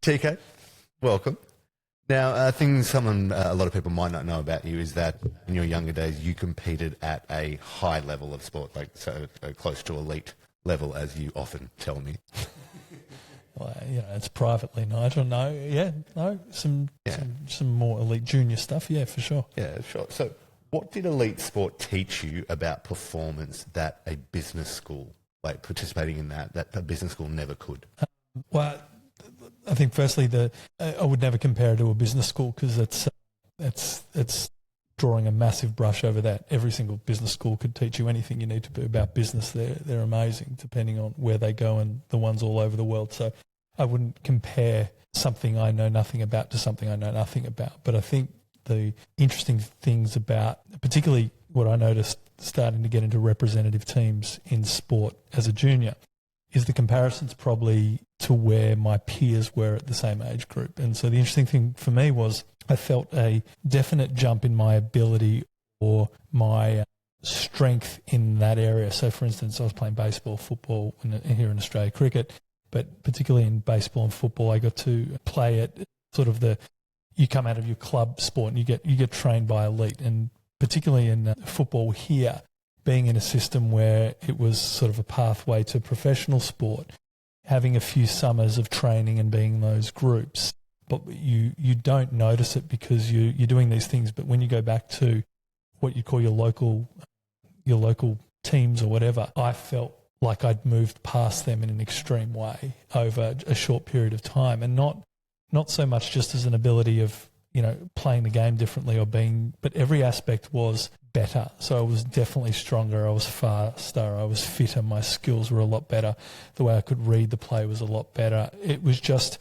TK, welcome. Now, a lot of people might not know about you is that in your younger days you competed at a high level of sport, close to elite level, as you often tell me. Well, it's privately, Nigel. Some more elite junior stuff, yeah, for sure. Yeah, sure. So what did elite sport teach you about performance that a business school, like participating in that a business school never could? Well, I think firstly I would never compare it to a business school because it's drawing a massive brush over that. Every single business school could teach you anything you need to be about business. They're amazing depending on where they go, and the ones all over the world. So I wouldn't compare something I know nothing about to something I know nothing about. But I think the interesting things about, particularly what I noticed starting to get into representative teams in sport as a junior, is the comparisons probably to where my peers were at the same age group. And so the interesting thing for me was I felt a definite jump in my ability or my strength in that area. So, for instance, I was playing baseball, football here in Australia, cricket, but particularly in baseball and football, I got to play at sort of you come out of your club sport and you get trained by elite. And particularly in football here, being in a system where it was sort of a pathway to professional sport, having a few summers of training and being in those groups, but you don't notice it because you're doing these things. But when you go back to what you call your local teams or whatever, I felt like I'd moved past them in an extreme way over a short period of time, and not so much just as an ability of playing the game differently but every aspect was better. So I was definitely stronger, I was faster, I was fitter, my skills were a lot better, the way I could read the play was a lot better. It was just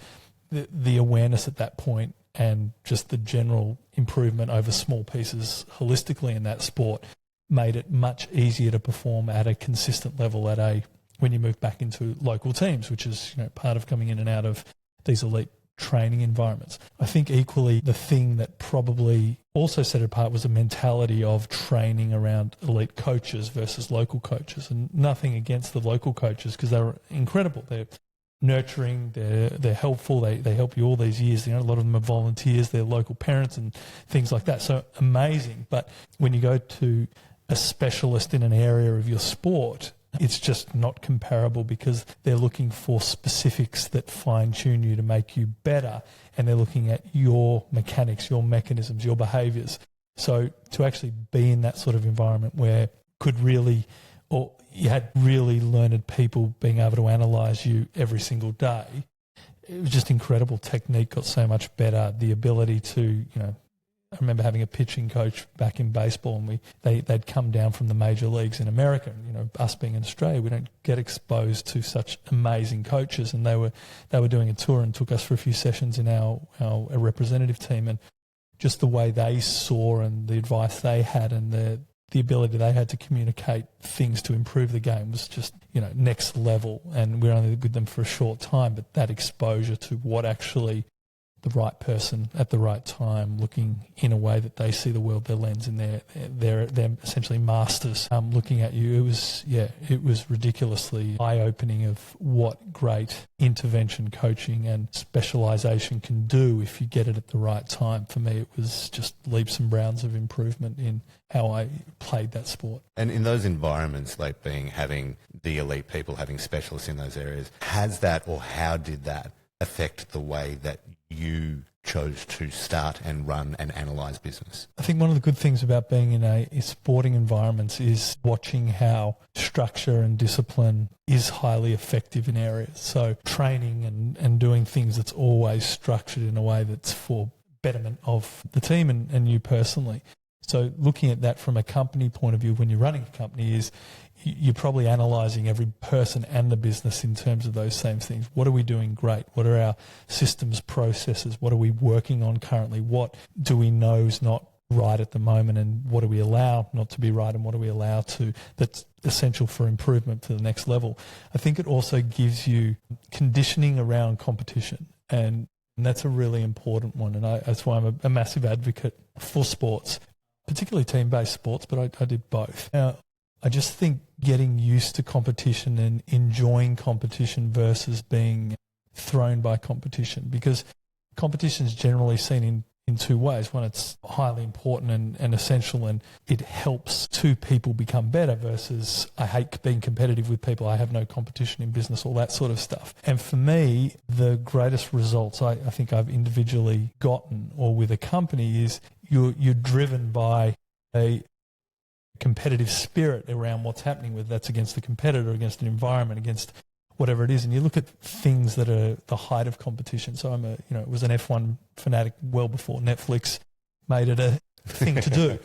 the awareness at that point and just the general improvement over small pieces holistically in that sport made it much easier to perform at a consistent level when you move back into local teams, which is part of coming in and out of these elite training environments. I think equally the thing that probably also set it apart was a mentality of training around elite coaches versus local coaches, and nothing against the local coaches because they're incredible. They're nurturing, they're helpful, they help you all these years. A lot of them are volunteers, they're local parents and things like that. So amazing. But when you go to a specialist in an area of your sport, it's just not comparable because they're looking for specifics that fine-tune you to make you better, and they're looking at your mechanics, your mechanisms, your behaviours. So to actually be in that sort of environment where you had really learned people being able to analyse you every single day, it was just incredible. Technique got so much better. The ability to, I remember having a pitching coach back in baseball, and they'd come down from the major leagues in America. Us being in Australia, we don't get exposed to such amazing coaches, and they were doing a tour and took us for a few sessions in our representative team, and just the way they saw and the advice they had and the ability they had to communicate things to improve the game was just next level. And we were only with them for a short time, but that exposure to what actually the right person at the right time, looking in a way that they see the world, their lens, and they're essentially masters looking at you. It was ridiculously eye-opening of what great intervention coaching and specialisation can do if you get it at the right time. For me, it was just leaps and bounds of improvement in how I played that sport. And in those environments, having the elite people, having specialists in those areas, how did that affect the way that you chose to start and run and analyse business? I think one of the good things about being in a sporting environment is watching how structure and discipline is highly effective in areas. So training and doing things that's always structured in a way that's for betterment of the team and you personally. So looking at that from a company point of view, when you're running a company, is you're probably analysing every person and the business in terms of those same things. What are we doing great? What are our systems, processes? What are we working on currently? What do we know is not right at the moment, and what do we allow not to be right, and what do we allow that's essential for improvement to the next level? I think it also gives you conditioning around competition, and that's a really important one, and that's why I'm a massive advocate for sports, particularly team-based sports, but I did both. Now, I just think getting used to competition and enjoying competition versus being thrown by competition, because competition is generally seen in two ways. One, it's highly important and essential, and it helps two people become better, versus I hate being competitive with people, I have no competition in business, all that sort of stuff. And for me, the greatest results I think I've individually gotten or with a company is you're driven by a competitive spirit around what's happening, whether that's against the competitor, against an environment, against whatever it is, and you look at things that are the height of competition. So was an F1 fanatic well before Netflix made it a thing to do.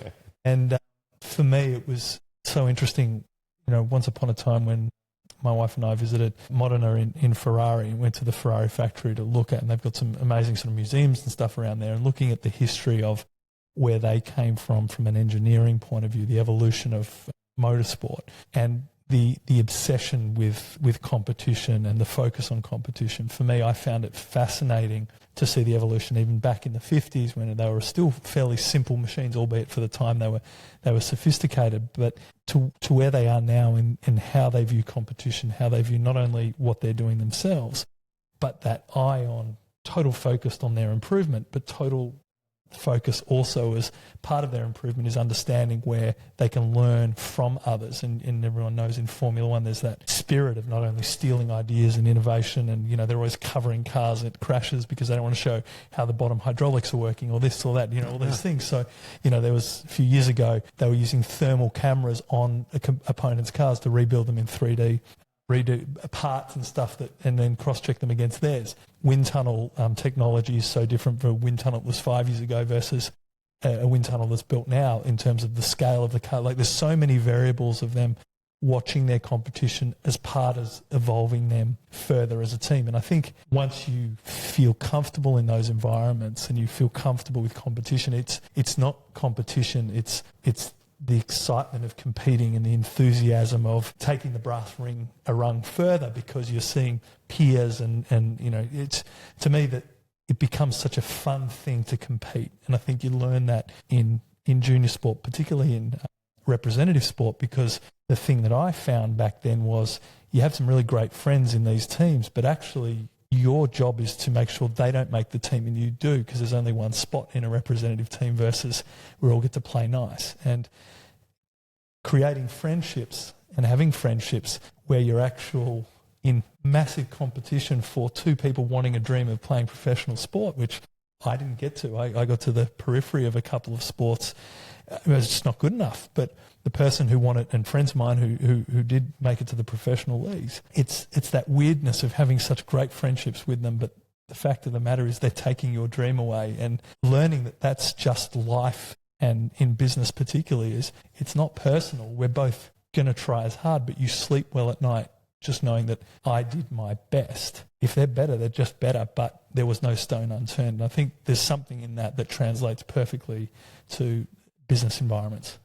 And for me, it was so interesting. Once upon a time when my wife and I visited Modena in Ferrari and went to the Ferrari factory to look at, and they've got some amazing sort of museums and stuff around there, and looking at the history of where they came from an engineering point of view, the evolution of motorsport, and the obsession with competition and the focus on competition. For me, I found it fascinating to see the evolution even back in the 50s when they were still fairly simple machines, albeit for the time they were sophisticated, but to where they are now in how they view competition, how they view not only what they're doing themselves, but that eye on total focused on their improvement, but total focus also as part of their improvement is understanding where they can learn from others. And everyone knows in Formula One there's that spirit of not only stealing ideas and innovation, and they're always covering cars at crashes because they don't want to show how the bottom hydraulics are working or this or that, all these things. So there was a few years ago they were using thermal cameras on opponents' cars to rebuild them in 3D, redo parts and stuff and then cross-check them against theirs. Wind tunnel technology is so different from a wind tunnel that was 5 years ago versus a wind tunnel that's built now in terms of the scale of the car. Like, there's so many variables of them watching their competition as part of evolving them further as a team. And I think once you feel comfortable in those environments and you feel comfortable with competition, it's not competition, it's the excitement of competing and the enthusiasm of taking the brass ring a rung further, because you're seeing peers and it's, to me, that it becomes such a fun thing to compete. And I think you learn that in junior sport, particularly in representative sport, because the thing that I found back then was you have some really great friends in these teams, but actually your job is to make sure they don't make the team and you do, because there's only one spot in a representative team versus we all get to play nice. And creating friendships and having friendships where you're actual in massive competition for two people wanting a dream of playing professional sport, which I didn't get to. I got to the periphery of a couple of sports. It was just not good enough. But the person who wanted, and friends of mine who did make it to the professional leagues, it's that weirdness of having such great friendships with them, but the fact of the matter is they're taking your dream away, and learning that that's just life. And in business particularly, is it's not personal. We're both going to try as hard, but you sleep well at night just knowing that I did my best. If they're better, they're just better, but there was no stone unturned. And I think there's something in that translates perfectly to business environments.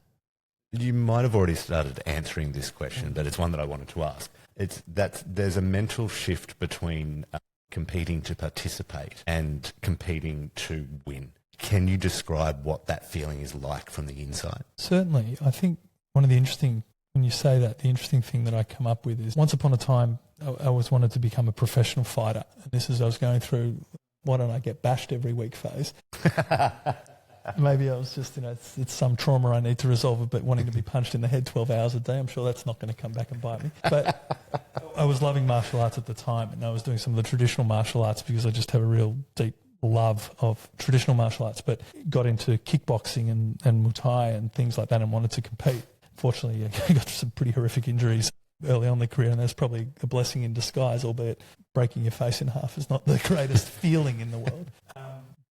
You might have already started answering this question, but it's one that I wanted to ask. It's that there's a mental shift between competing to participate and competing to win. Can you describe what that feeling is like from the inside? Certainly. I think one of the interesting, when you say that, the interesting thing that I come up with is once upon a time, I always wanted to become a professional fighter. And this is, I was going through, why don't I get bashed every week phase. Maybe I was just, it's some trauma I need to resolve, but wanting to be punched in the head 12 hours a day, I'm sure that's not going to come back and bite me. But I was loving martial arts at the time, and I was doing some of the traditional martial arts because I just have a real deep love of traditional martial arts, but got into kickboxing and Muay Thai and things like that and wanted to compete. Fortunately, I got some pretty horrific injuries early on in the career, and that's probably a blessing in disguise, albeit breaking your face in half is not the greatest feeling in the world.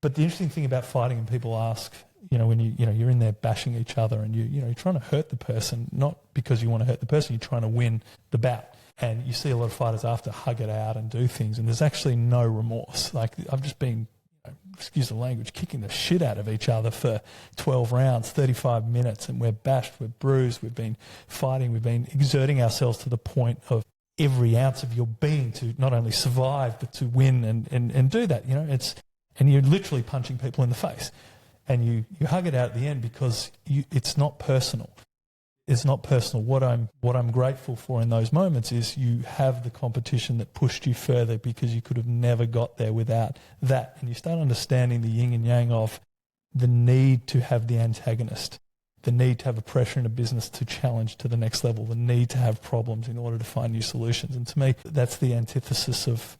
But the interesting thing about fighting, and people ask, when you're in there bashing each other and you're trying to hurt the person, not because you want to hurt the person, you're trying to win the bout. And you see a lot of fighters after hug it out and do things, and there's actually no remorse. Like, I've just been, excuse the language, kicking the shit out of each other for 12 rounds, 35 minutes, and we're bashed, we're bruised, we've been fighting, we've been exerting ourselves to the point of every ounce of your being to not only survive but to win and do that. And you're literally punching people in the face, and you hug it out at the end because it's not personal. It's not personal. What I'm grateful for in those moments is you have the competition that pushed you further because you could have never got there without that. And you start understanding the yin and yang of the need to have the antagonist, the need to have a pressure in a business to challenge to the next level, the need to have problems in order to find new solutions. And to me, that's the antithesis of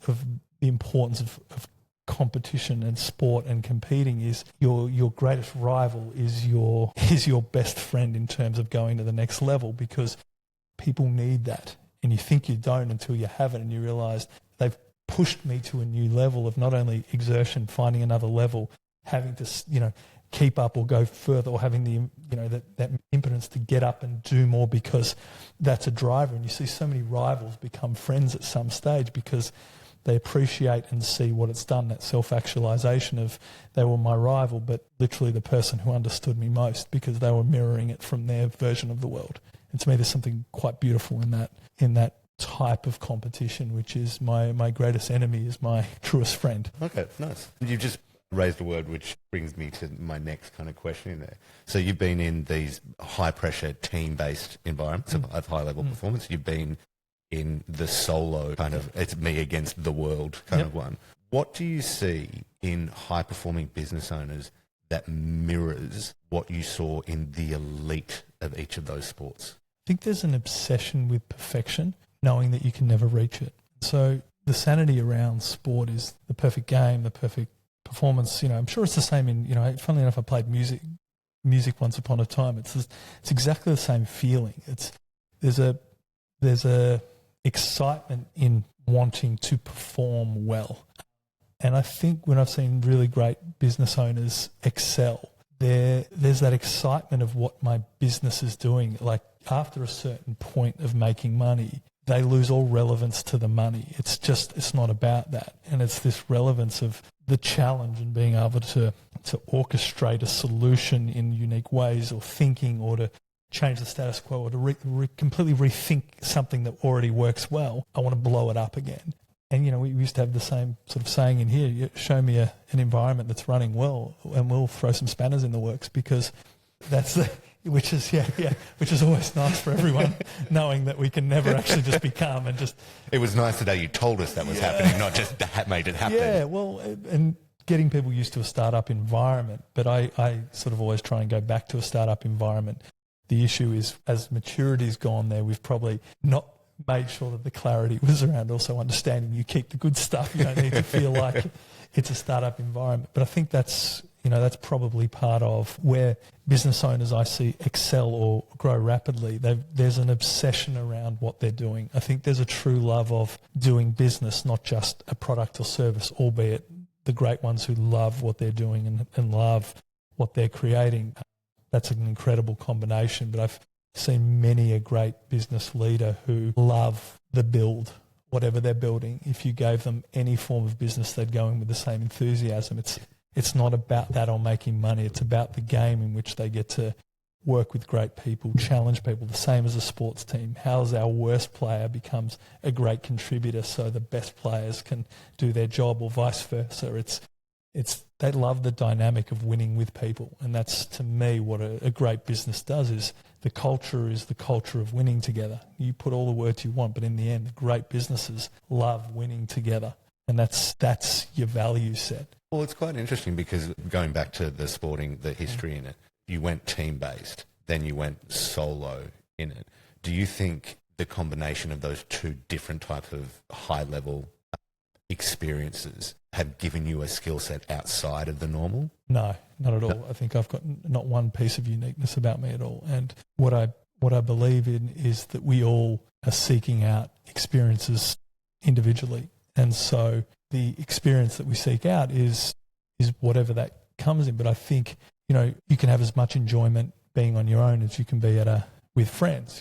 the importance of competition and sport and competing. Is your greatest rival is your best friend in terms of going to the next level, because people need that. And you think you don't until you have it and you realise they've pushed me to a new level of not only exertion, finding another level, having to, keep up or go further, or having the, that impotence to get up and do more, because that's a driver. And you see so many rivals become friends at some stage because they appreciate and see what it's done, that self-actualization of they were my rival, but literally the person who understood me most because they were mirroring it from their version of the world. And to me, there's something quite beautiful in that type of competition, which is my greatest enemy is my truest friend. Okay, nice. You've just raised a word which brings me to my next kind of question in there. So you've been in these high-pressure, team-based environments of high-level performance. You've been in the solo kind of, it's me against the world kind of one. What do you see in high-performing business owners that mirrors what you saw in the elite of each of those sports? I think there's an obsession with perfection, knowing that you can never reach it. So the sanity around sport is the perfect game, the perfect performance. I'm sure it's the same in, funnily enough, I played music once upon a time. It's exactly the same feeling. There's a excitement in wanting to perform well. And I think when I've seen really great business owners excel, there's that excitement of what my business is doing. Like after a certain point of making money, they lose all relevance to the money. It's not about that. And it's this relevance of the challenge and being able to orchestrate a solution in unique ways, or thinking, or to change the status quo, or to completely rethink something that already works well. I want to blow it up again. And, we used to have the same sort of saying in here, you show me an environment that's running well and we'll throw some spanners in the works, because which is always nice for everyone, knowing that we can never actually just be calm and just... It was nice today you told us that was happening, not just made it happen. Yeah, well, and getting people used to a startup environment, but I sort of always try and go back to a startup environment. The issue is, as maturity's gone there, we've probably not made sure that the clarity was around also understanding you keep the good stuff. You don't need to feel like it's a startup environment. But I think that's probably part of where business owners I see excel or grow rapidly. There's an obsession around what they're doing. I think there's a true love of doing business, not just a product or service, albeit the great ones who love what they're doing and love what they're creating. That's an incredible combination. But I've seen many a great business leader who love the build, whatever they're building. If you gave them any form of business, they'd go in with the same enthusiasm. It's not about that or making money. It's about the game in which they get to work with great people, challenge people, the same as a sports team. How's our worst player becomes a great contributor so the best players can do their job, or vice versa. They love the dynamic of winning with people. And that's, to me, what a great business does. Is the culture of winning together. You put all the words you want, but in the end, the great businesses love winning together. And that's your value set. Well, it's quite interesting because going back to the history in it, you went team-based, then you went solo in it. Do you think the combination of those two different types of high-level experiences have given you a skill set outside of the normal? No, not at all. I think I've got not one piece of uniqueness about me at all. And what I believe in is that we all are seeking out experiences individually. And so the experience that we seek out is whatever that comes in. But I think, you can have as much enjoyment being on your own as you can be with friends.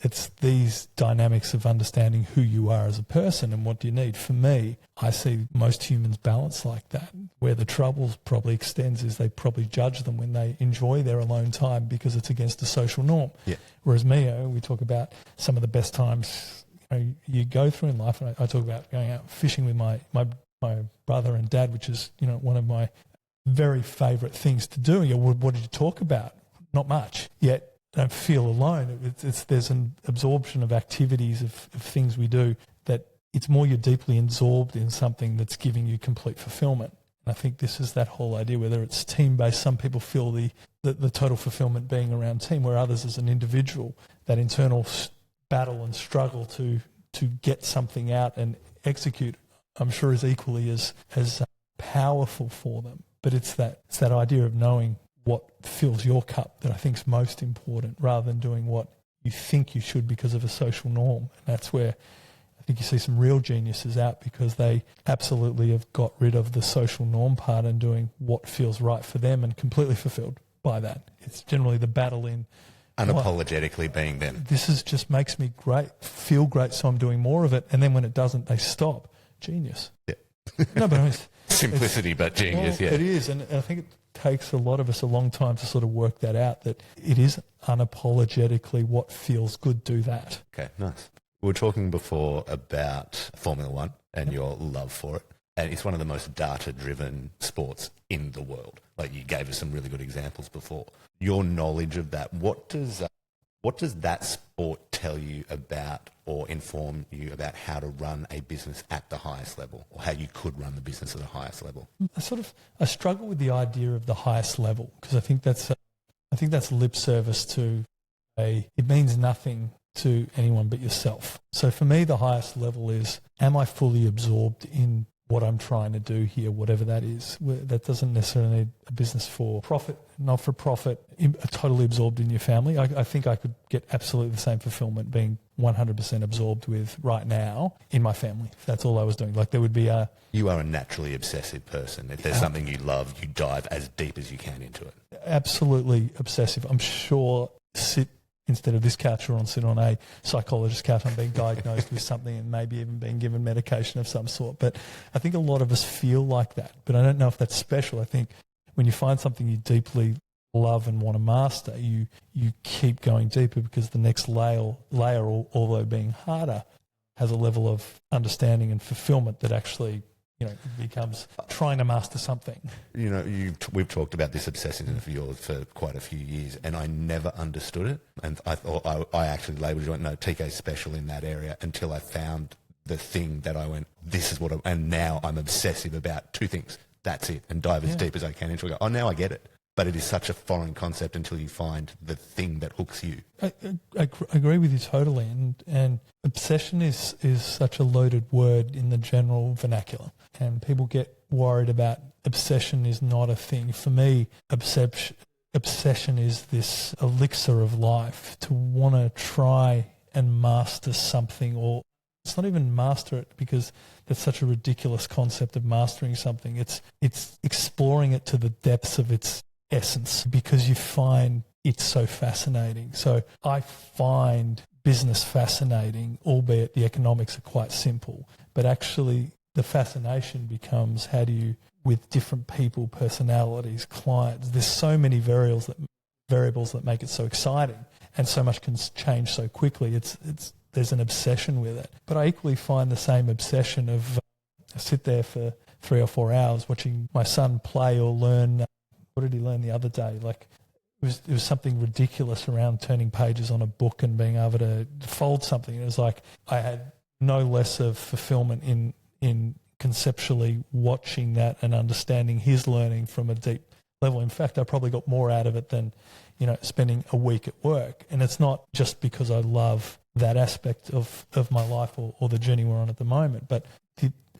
It's these dynamics of understanding who you are as a person and what do you need. For me, I see most humans balance like that. Where the trouble probably extends is they probably judge them when they enjoy their alone time because it's against a social norm. Yeah. Whereas me, we talk about some of the best times you go through in life, and I talk about going out fishing with my brother and dad, which is one of my very favourite things to do. What did you talk about? Not much. Yet don't feel alone. There's an absorption of activities, of things we do, that it's more you're deeply absorbed in something that's giving you complete fulfillment. And I think this is that whole idea, whether it's team-based, some people feel the total fulfillment being around team, where others as an individual, that internal battle and struggle to get something out and execute, I'm sure is equally as powerful for them. But it's that idea of knowing what fills your cup that I think is most important, rather than doing what you think you should because of a social norm. And that's where I think you see some real geniuses out, because they absolutely have got rid of the social norm part and doing what feels right for them and completely fulfilled by that. It's generally the battle in unapologetically being them. This is just makes me feel great, so I'm doing more of it. And then when it doesn't, they stop. Genius. Yeah. No, but I mean, simplicity, but genius. Well, yeah, it is, and I think it takes a lot of us a long time to sort of work that out. That it is unapologetically what feels good. Do that. Okay, nice. We were talking before about Formula One and your love for it, and it's one of the most data-driven sports in the world. Like, you gave us some really good examples before. Your knowledge of that, what does that sport tell you about, or inform you about how to run a business at the highest level, or how you could run the business at the highest level? I struggle with the idea of the highest level, because I think that's lip service to it means nothing to anyone but yourself. So for me, the highest level is, am I fully absorbed in what I'm trying to do here, whatever that is? That doesn't necessarily need a business for profit, not for profit, totally absorbed in your family. I think I could get absolutely the same fulfillment being 100% absorbed with right now in my family. That's all I was doing. Like, there would be You are a naturally obsessive person. If there's something you love, you dive as deep as you can into it. Absolutely obsessive. I'm sure instead of this couch, or sit on a psychologist's couch, I'm being diagnosed with something and maybe even being given medication of some sort. But I think a lot of us feel like that. But I don't know if that's special. I think when you find something you deeply love and want to master, you keep going deeper, because the next layer, although being harder, has a level of understanding and fulfillment that actually, becomes trying to master something. We've talked about this obsessiveness of yours for quite a few years, and I never understood it. And I thought I actually labelled it, no, TK's special in that area, until I found the thing that I went, this is what and now I'm obsessive about two things. That's it. And dive as deep as I can into it. Oh, now I get it. But it is such a foreign concept until you find the thing that hooks you. I agree with you totally. And obsession is such a loaded word in the general vernacular. And people get worried about obsession is not a thing. For me, obsession is this elixir of life, to want to try and master something, or it's not even master it, because that's such a ridiculous concept of mastering something. It's exploring it to the depths of its essence, because you find it so fascinating. So I find business fascinating, albeit the economics are quite simple. But actually the fascination becomes, how do you, with different people, personalities, clients, there's so many variables that make it so exciting, and so much can change so quickly. There's an obsession with it. But I equally find the same obsession of I sit there for 3 or 4 hours watching my son play or learn. What did he learn the other day? Like, it was something ridiculous around turning pages on a book and being able to fold something. It was like I had no less of fulfillment in conceptually watching that and understanding his learning from a deep level. In fact, I probably got more out of it than, spending a week at work. And it's not just because I love that aspect of my life or the journey we're on at the moment, but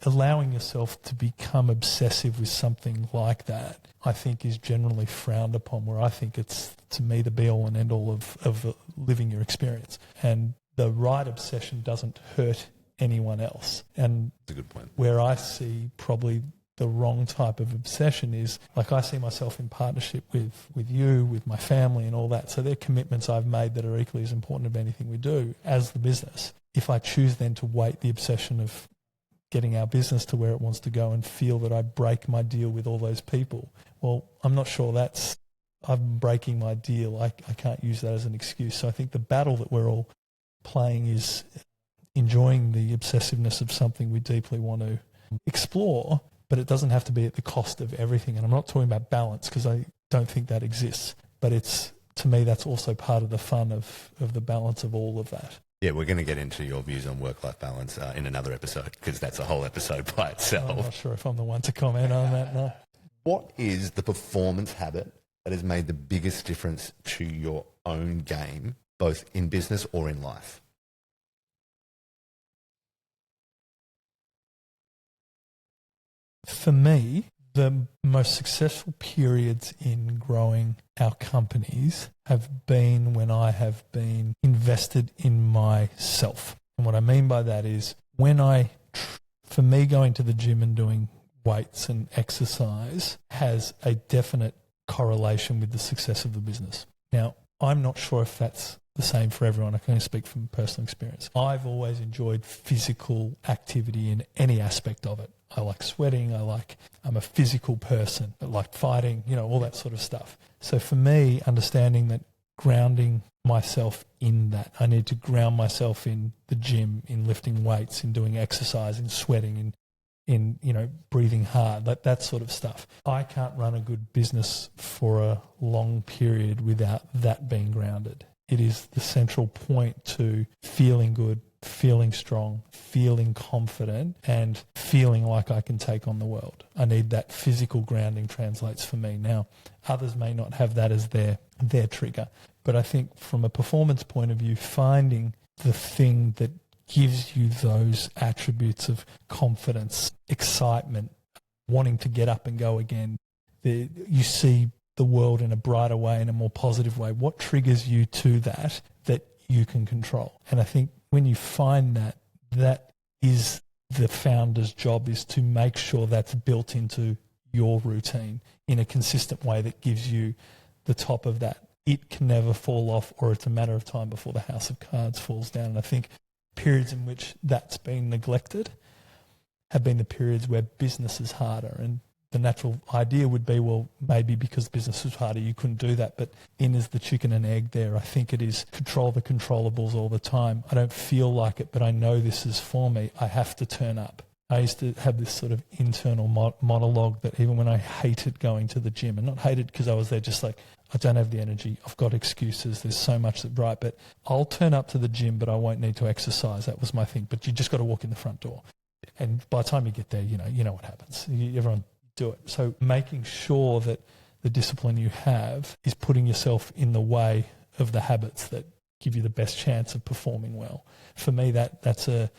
allowing yourself to become obsessive with something like that, I think, is generally frowned upon, where I think it's, to me, the be-all and end-all of living your experience. And the right obsession doesn't hurt anyone else. And that's a good point. Where I see probably the wrong type of obsession is, like, I see myself in partnership with you, with my family and all that. So they're commitments I've made that are equally as important of anything we do as the business. If I choose then to weight the obsession of getting our business to where it wants to go and feel that I break my deal with all those people, well, I'm not sure I'm breaking my deal. I can't use that as an excuse. So I think the battle that we're all playing is enjoying the obsessiveness of something we deeply want to explore, but it doesn't have to be at the cost of everything. And I'm not talking about balance, because I don't think that exists, but it's to me, that's also part of the fun of the balance of all of that. Yeah, we're going to get into your views on work-life balance in another episode, because that's a whole episode by itself. I'm not sure if I'm the one to comment on that, no. What is the performance habit that has made the biggest difference to your own game, both in business or in life? For me, the most successful periods in growing our companies have been when I have been invested in myself. And what I mean by that is for me, going to the gym and doing weights and exercise has a definite correlation with the success of the business. Now, I'm not sure if that's the same for everyone. I can only speak from personal experience. I've always enjoyed physical activity in any aspect of it. I like sweating. I'm a physical person. I like fighting, all that sort of stuff. So for me, understanding that, grounding myself in that, I need to ground myself in the gym, in lifting weights, in doing exercise, in sweating, in breathing hard, that sort of stuff. I can't run a good business for a long period without that being grounded. It is the central point to feeling good, feeling strong, feeling confident, and feeling like I can take on the world. I need that physical grounding translates for me. Now, others may not have that as their trigger, but I think from a performance point of view, finding the thing that gives you those attributes of confidence, excitement, wanting to get up and go again, you see the world in a brighter way, in a more positive way. What triggers you to that you can control? And I think when you find that is the founder's job, is to make sure that's built into your routine in a consistent way that gives you the top of that. It can never fall off, or it's a matter of time before the house of cards falls down. And I think periods in which that's been neglected have been the periods where business is harder. And the natural idea would be, well, maybe because business is harder, you couldn't do that. But in is the chicken and egg there. I think it is control the controllables all the time. I don't feel like it, but I know this is for me. I have to turn up. I used to have this sort of internal monologue that even when I hated going to the gym, and not hated because I was there, just like, I don't have the energy, I've got excuses, there's so much that right, but I'll turn up to the gym, but I won't need to exercise. That was my thing. But you just got to walk in the front door. And by the time you get there, you know what happens. Everyone do it. So making sure that the discipline you have is putting yourself in the way of the habits that give you the best chance of performing well. For me, that's a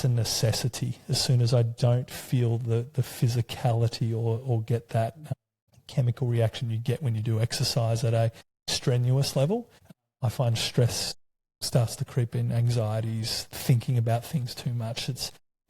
necessity. As soon as I don't feel the physicality or get that chemical reaction you get when you do exercise at a strenuous level, I find stress starts to creep in, anxieties, thinking about things too much.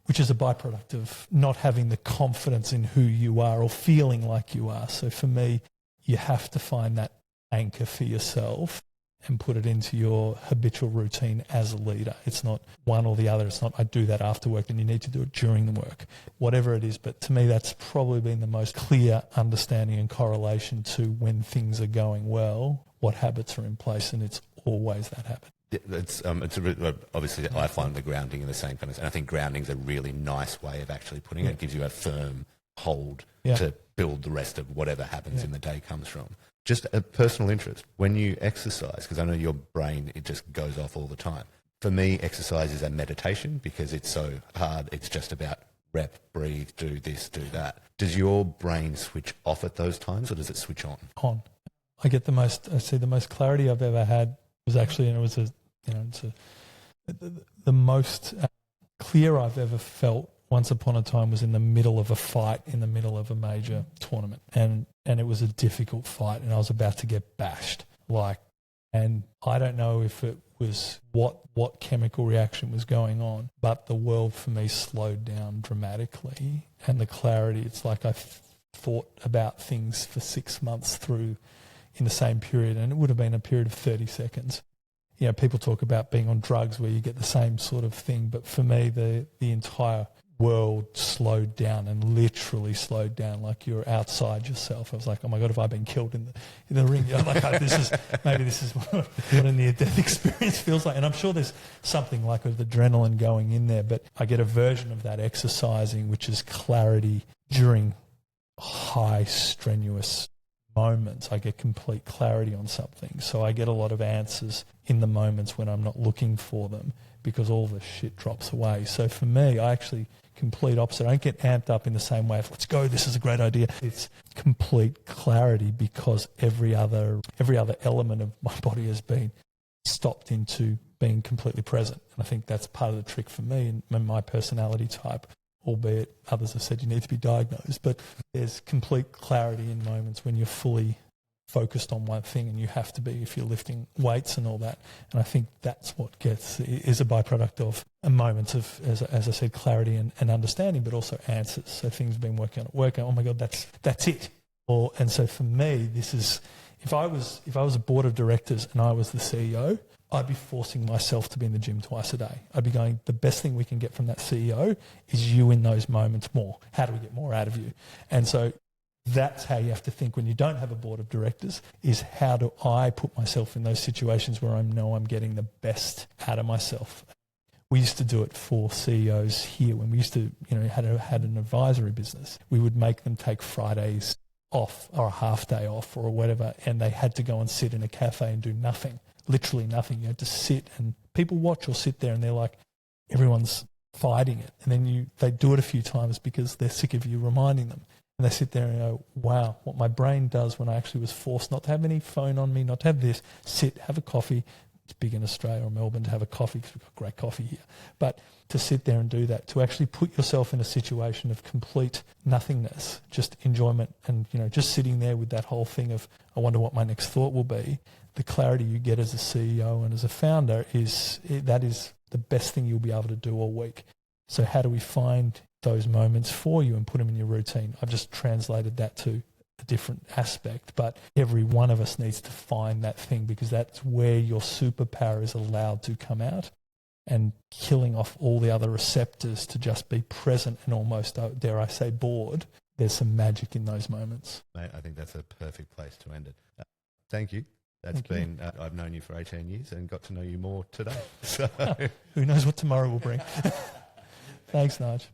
Which is a byproduct of not having the confidence in who you are or feeling like you are. So for me, you have to find that anchor for yourself and put it into your habitual routine as a leader. It's not one or the other. It's not, I do that after work, and you need to do it during the work, whatever it is. But to me, that's probably been the most clear understanding and correlation to when things are going well, what habits are in place, and it's always that habit. It's obviously I find the grounding in the same kind of, and I think grounding is a really nice way of actually putting it. It gives you a firm hold to build the rest of whatever happens in the day comes from. Just a personal interest, when you exercise, because I know your brain, it just goes off all the time. For me, exercise is a meditation because it's so hard. It's just about rep, breathe, do this, do that. Does your brain switch off at those times, or does it switch on? On. I see the most clarity I've ever had was actually, and it was the most clear I've ever felt once upon a time was in the middle of a fight, in the middle of a major tournament. And it was a difficult fight, and I was about to get bashed. And I don't know if it was what chemical reaction was going on, but the world for me slowed down dramatically. And the clarity, it's like I thought about things for 6 months through in the same period, and it would have been a period of 30 seconds. People talk about being on drugs where you get the same sort of thing, but for me, the entire world slowed down, and literally slowed down, like you're outside yourself. I was like, oh my God, have I been killed in the ring? This is what a near-death experience feels like. And I'm sure there's something like with adrenaline going in there, but I get a version of that exercising, which is clarity during high strenuous moments. I get complete clarity on something. So I get a lot of answers in the moments when I'm not looking for them, because all the shit drops away. So for me, I actually complete opposite. I don't get amped up in the same way of, let's go, this is a great idea. It's complete clarity, because every other element of my body has been stopped into being completely present. And I think that's part of the trick for me and my personality type, albeit others have said you need to be diagnosed. But there's complete clarity in moments when you're fully focused on one thing, and you have to be if you're lifting weights and all that. And I think that's what is a byproduct of a moment of, as I said, clarity and understanding, but also answers. So things been working on, oh my God, that's it. And so for me, this is, if I was a board of directors and I was the CEO, I'd be forcing myself to be in the gym twice a day. I'd be going, the best thing we can get from that CEO is you in those moments more. How do we get more out of you? And so that's how you have to think when you don't have a board of directors, is how do I put myself in those situations where I know I'm getting the best out of myself. We used to do it for CEOs here when we used to, had an advisory business. We would make them take Fridays off or a half day off or whatever, and they had to go and sit in a cafe and do nothing, literally nothing. You had to sit, and people watch or sit there and they're like, everyone's fighting it. And then they do it a few times because they're sick of you reminding them. And they sit there and go, wow, what my brain does when I actually was forced not to have any phone on me, not to have this, sit, have a coffee. It's big in Australia or Melbourne to have a coffee because we've got great coffee here. But to sit there and do that, to actually put yourself in a situation of complete nothingness, just enjoyment and, just sitting there with that whole thing of, I wonder what my next thought will be. The clarity you get as a CEO and as a founder is the best thing you'll be able to do all week. So how do we find those moments for you and put them in your routine? I've just translated that to a different aspect, but every one of us needs to find that thing, because that's where your superpower is allowed to come out, and killing off all the other receptors to just be present and almost, dare I say, bored. There's some magic in those moments. Mate, I think that's a perfect place to end it. Thank you. I've known you for 18 years and got to know you more today. So who knows what tomorrow will bring. Thanks, Nigel.